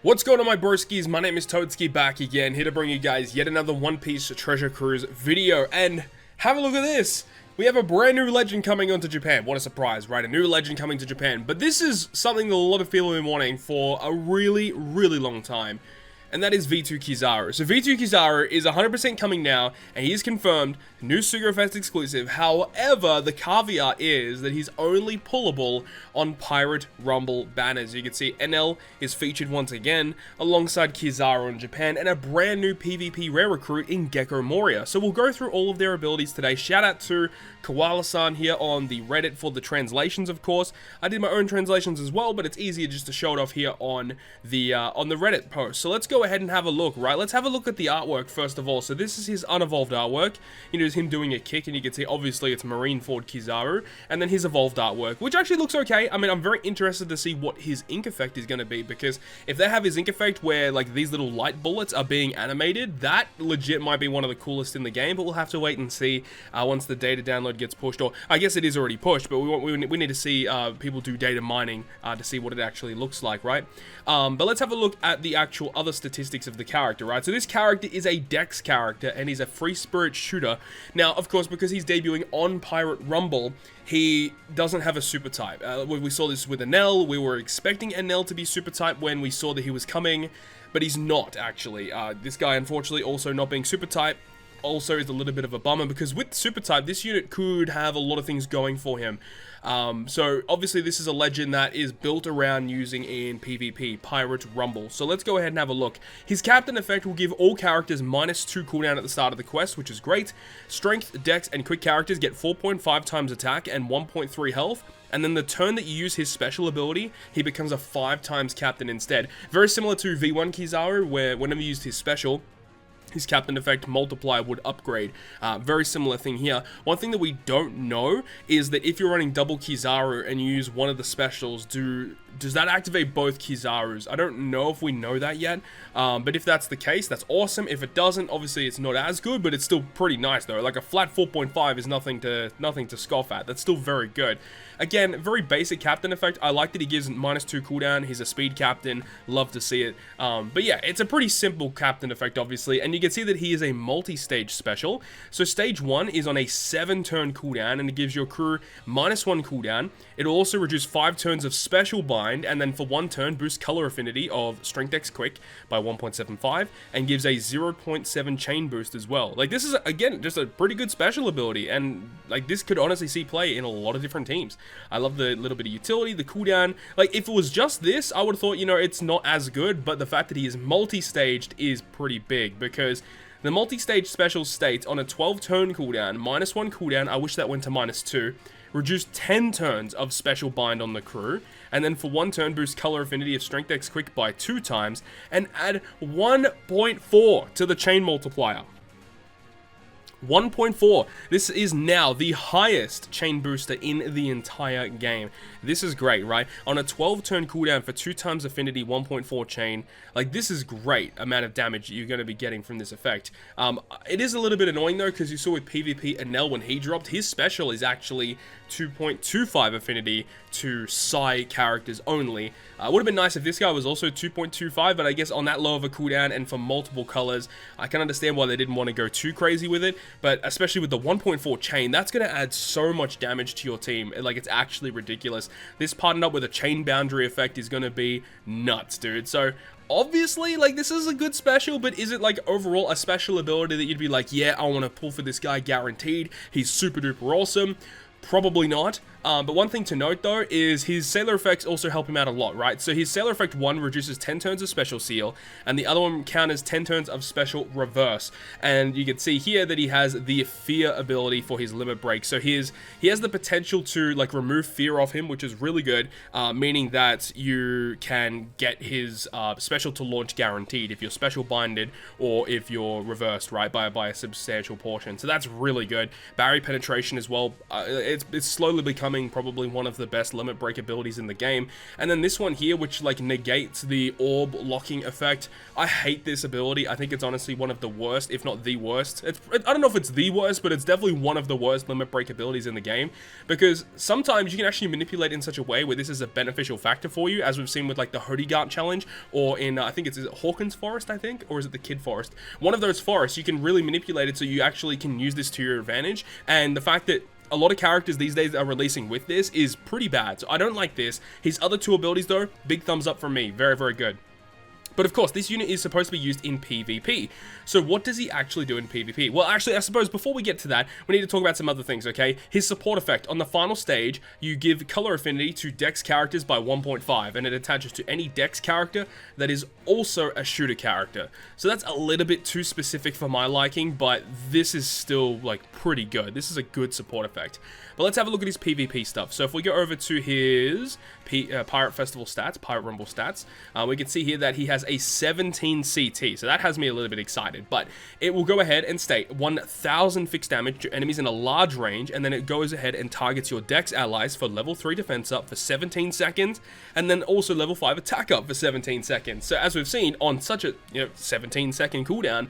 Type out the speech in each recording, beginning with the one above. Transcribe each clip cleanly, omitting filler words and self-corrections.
What's going on, my broskiis? My name is Toadskii, back again, here to bring you guys yet another One Piece Treasure Cruise video. And have a look at this. We have a brand new legend coming onto Japan. What a surprise, right? A new legend coming to Japan. But this is something that a lot of people have been wanting for a really long time. And that is V2 KIZARU. So V2 KIZARU is 100% coming now, and he is confirmed, new Sugo Fest exclusive. However, the caveat is that he's only pullable on Pirate Rumble banners. You can see NL is featured once again, alongside KIZARU in Japan, and a brand new PvP rare recruit in Gecko Moria. So we'll go through all of their abilities today. Shout out to Koala-san here on the Reddit for the translations, of course. I did my own translations as well, but it's easier just to show it off here on the Reddit post. So let's go ahead and have a look, right? Let's have a look at the artwork first of all. So this is his unevolved artwork. You know, it's him doing a kick, and you can see obviously it's Marineford KIZARU, and then his evolved artwork, which actually looks okay. I mean, I'm very interested to see what his ink effect is going to be, because if they have his ink effect where like these little light bullets are being animated, that legit might be one of the coolest in the game. But we'll have to wait and see once the data download gets pushed, or I guess it is already pushed, but we need to see people do data mining to see what it actually looks like, right? But let's have a look at the actual other statistics of the character, right? So this character is a Dex character, and he's a free spirit shooter. Now, of course, because he's debuting on Pirate Rumble, he doesn't have a super type. We saw this with Enel. We were expecting Enel to be super type when we saw that he was coming, but he's not, actually. This guy, unfortunately, also not being super type, also is a little bit of a bummer, because with super type, this unit could have a lot of things going for him. So obviously this is a legend that is built around using in PvP, Pirate Rumble. So let's go ahead and have a look. His captain effect will give all characters -2 cooldown at the start of the quest, which is great. Strength, Dex, and quick characters get 4.5 times attack and 1.3 health. And then the turn that you use his special ability, he becomes a 5 times captain instead. Very similar to V1 KIZARU, where whenever you used his special, his captain effect multiplier would upgrade. Very similar thing here. One thing that we don't know is that if you're running double KIZARU and you use one of the specials, does that activate both KIZARUs? I don't know if we know that yet, but if that's the case, that's awesome. If it doesn't, obviously it's not as good, but it's still pretty nice though. Like a flat 4.5 is nothing to scoff at. That's still very good. Again, very basic captain effect. I like that he gives -2 cooldown. He's a speed captain. Love to see it. But yeah, it's a pretty simple captain effect, obviously, and you can see that he is a multi-stage special. So stage 1 is on a 7-turn cooldown, and it gives your crew -1 cooldown. It'll also reduce 5 turns of special bind, and then for 1 turn boost color affinity of strength Dex quick by 1.75, and gives a 0.7 chain boost as well. Like, this is again just a pretty good special ability, and like this could honestly see play in a lot of different teams. I love the little bit of utility, the cooldown. Like, if it was just this, I would have thought, you know, it's not as good, but the fact that he is multi-staged is pretty big, because the multi-stage special states on a 12-turn cooldown, -1 cooldown, I wish that went to -2, reduce 10 turns of special bind on the crew, and then for 1 turn boost color affinity of strength Dex quick by 2 times, and add 1.4 to the chain multiplier. 1.4. This is now the highest chain booster in the entire game. This is great, right? On a 12-turn cooldown for 2 times affinity, 1.4 chain. Like, this is great amount of damage you're going to be getting from this effect. It is a little bit annoying though, because you saw with PvP Enel when he dropped, his special is actually 2.25 affinity to Psy characters only. Would have been nice if this guy was also 2.25, but I guess on that low of a cooldown and for multiple colors, I can understand why they didn't want to go too crazy with it. But especially with the 1.4 chain, that's going to add so much damage to your team. Like, it's actually ridiculous. This partnered up with a chain boundary effect is going to be nuts, dude. So obviously, like, this is a good special, but is it, like, overall a special ability that you'd be like, yeah, I want to pull for this guy guaranteed? He's super duper awesome. Probably not. But one thing to note though is his sailor effects also help him out a lot, right? So his sailor effect 1 reduces 10 turns of special seal, and the other one counters 10 turns of special reverse. And you can see here that he has the fear ability for his limit break. So he has the potential to like remove fear off him, which is really good, meaning that you can get his special to launch guaranteed if you're special binded or if you're reversed, right, by a substantial portion. So that's really good. Barrier penetration as well. it's slowly becoming probably one of the best limit break abilities in the game. And then this one here, which like negates the orb locking effect. I hate this ability. I think it's honestly one of the worst, if not the worst. I don't know if it's the worst, but it's definitely one of the worst limit break abilities in the game, because sometimes you can actually manipulate in such a way where this is a beneficial factor for you, as we've seen with like the Hodigart challenge, or in I think is it Hawkins Forest, I think, or is it the Kid Forest? One of those forests, you can really manipulate it so you actually can use this to your advantage. And the fact that a lot of characters these days are releasing with this is pretty bad, so I don't like this. His other two abilities though, big thumbs up from me, very, very good. But of course, this unit is supposed to be used in PvP. So what does he actually do in PvP? Well, actually, I suppose before we get to that, we need to talk about some other things, okay? His support effect. On the final stage, you give color affinity to Dex characters by 1.5, and it attaches to any Dex character that is also a shooter character. So that's a little bit too specific for my liking, but this is still, like, pretty good. This is a good support effect. But let's have a look at his PvP stuff. So if we go over to his Pirate Festival stats, Pirate Rumble stats, we can see here that he has a 17 CT, so that has me a little bit excited. But it will go ahead and state 1000 fixed damage to enemies in a large range, and then it goes ahead and targets your Dex allies for level 3 defense up for 17 seconds, and then also level 5 attack up for 17 seconds. So as we've seen, on such a 17-second cooldown,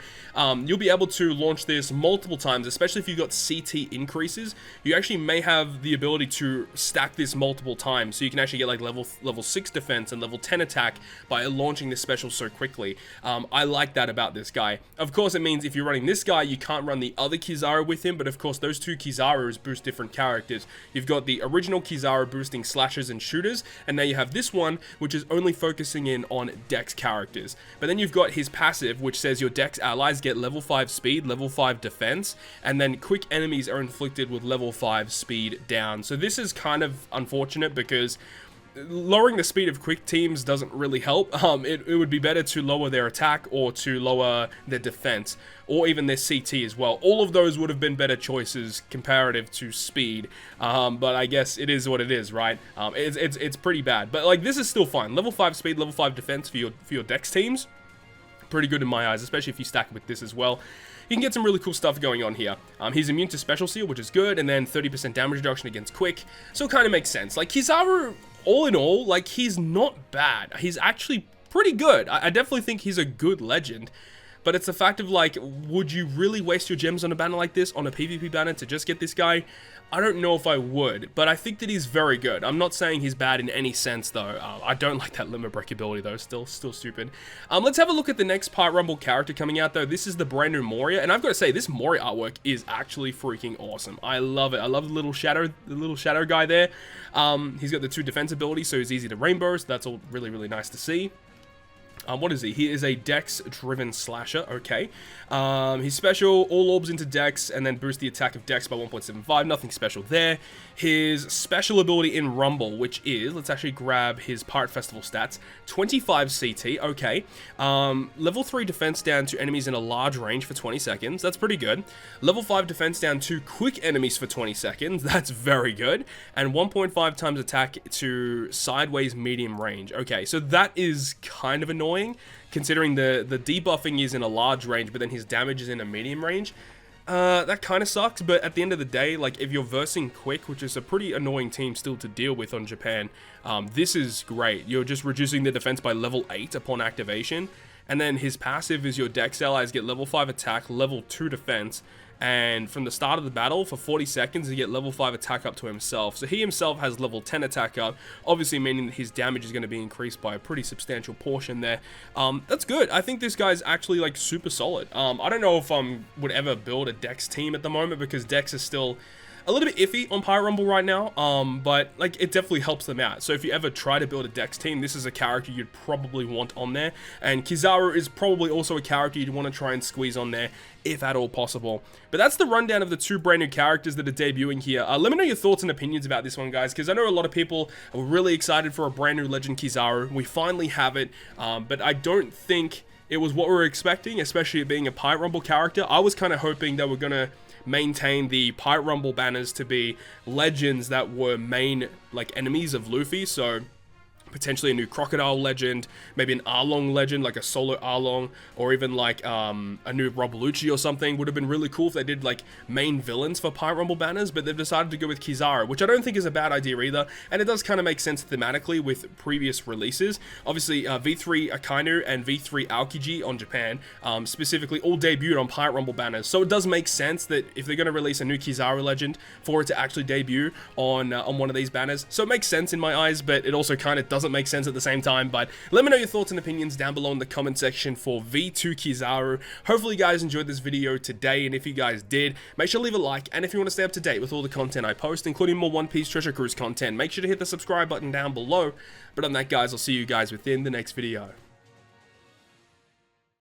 you'll be able to launch this multiple times, especially if you've got CT increases. You actually may have the ability to stack this multiple times, so you can actually get like level 6 defense and level 10 attack by launching this special so quickly. I like that about this guy. Of course, it means if you're running this guy, you can't run the other KIZARU with him, but of course those two KIZARUs boost different characters. You've got the original KIZARU boosting slashers and shooters, and now you have this one which is only focusing in on Dex characters. But then you've got his passive, which says your Dex allies get level 5 speed, level 5 defense, and then quick enemies are inflicted with level 5 speed down. So this is kind of unfortunate because lowering the speed of quick teams doesn't really help. It would be better to lower their attack or to lower their defense, or even their CT as well. All of those would have been better choices comparative to speed, but I guess it is what it is, right? It's pretty bad, but like this is still fine. Level 5 speed, level 5 defense for your Dex teams, pretty good in my eyes, especially if you stack with this as well. You can get some really cool stuff going on here. He's immune to Special Seal, which is good, and then 30% damage reduction against Quick, so it kind of makes sense. Like, KIZARU, all in all, like, he's not bad. He's actually pretty good. I definitely think he's a good legend, but it's the fact of, like, would you really waste your gems on a banner like this, on a PvP banner, to just get this guy? I don't know if I would, but I think that he's very good. I'm not saying he's bad in any sense, though. I don't like that limit break ability, though. Still stupid. Let's have a look at the next Pirate Rumble character coming out, though. This is the brand new Moria, and I've got to say, this Moria artwork is actually freaking awesome. I love it. I love the little shadow guy there. He's got the 2 defense abilities, so he's easy to rainbow, so that's all really, really nice to see. What is he? He is a Dex-driven slasher, okay. He's special, all orbs into Dex, and then boost the attack of Dex by 1.75, nothing special there. His special ability in Rumble, which is, let's actually grab his Pirate Festival stats, 25 CT, okay. Level 3 defense down to enemies in a large range for 20 seconds, that's pretty good. Level 5 defense down to quick enemies for 20 seconds, that's very good. And 1.5 times attack to sideways medium range, okay. So that is kind of annoying, considering the debuffing is in a large range, but then his damage is in a medium range. That kind of sucks, but at the end of the day, like, if you're versing Quick, which is a pretty annoying team still to deal with on Japan, this is great. You're just reducing the defense by level 8 upon activation, and then his passive is your Dex allies get level 5 attack, level 2 defense, and from the start of the battle, for 40 seconds, he get level 5 attack up to himself. So he himself has level 10 attack up, obviously meaning that his damage is going to be increased by a pretty substantial portion there. That's good. I think this guy's actually, like, super solid. I don't know if I would ever build a Dex team at the moment, because Dex is still a little bit iffy on Pirate Rumble right now, but like, it definitely helps them out. So if you ever try to build a Dex team, this is a character you'd probably want on there, and KIZARU is probably also a character you'd want to try and squeeze on there, if at all possible. But that's the rundown of the 2 brand new characters that are debuting here. Let me know your thoughts and opinions about this one, guys, because I know a lot of people are really excited for a brand new Legend KIZARU. We finally have it, but I don't think it was what we were expecting, especially it being a Pirate Rumble character. I was kind of hoping that we're going to maintain the Pirate Rumble banners to be legends that were main, like, enemies of Luffy, so potentially a new Crocodile legend, maybe an Arlong legend, like a solo Arlong, or even like a new Rob Lucci or something. Would have been really cool if they did like main villains for Pirate Rumble banners, but they've decided to go with KIZARU, which I don't think is a bad idea either, and it does kind of make sense thematically with previous releases. Obviously, V3 Akainu and V3 Aokiji on Japan, specifically all debuted on Pirate Rumble banners, so it does make sense that if they're going to release a new KIZARU legend, for it to actually debut on one of these banners. So it makes sense in my eyes, but it also kind of doesn't make sense at the same time. But let me know your thoughts and opinions down below in the comment section for V2 KIZARU. Hopefully you guys enjoyed this video today, and if you guys did, make sure to leave a like, and if you want to stay up to date with all the content I post, including more One Piece Treasure Cruise content, make sure to hit the subscribe button down below. But on that, guys, I'll see you guys within the next video.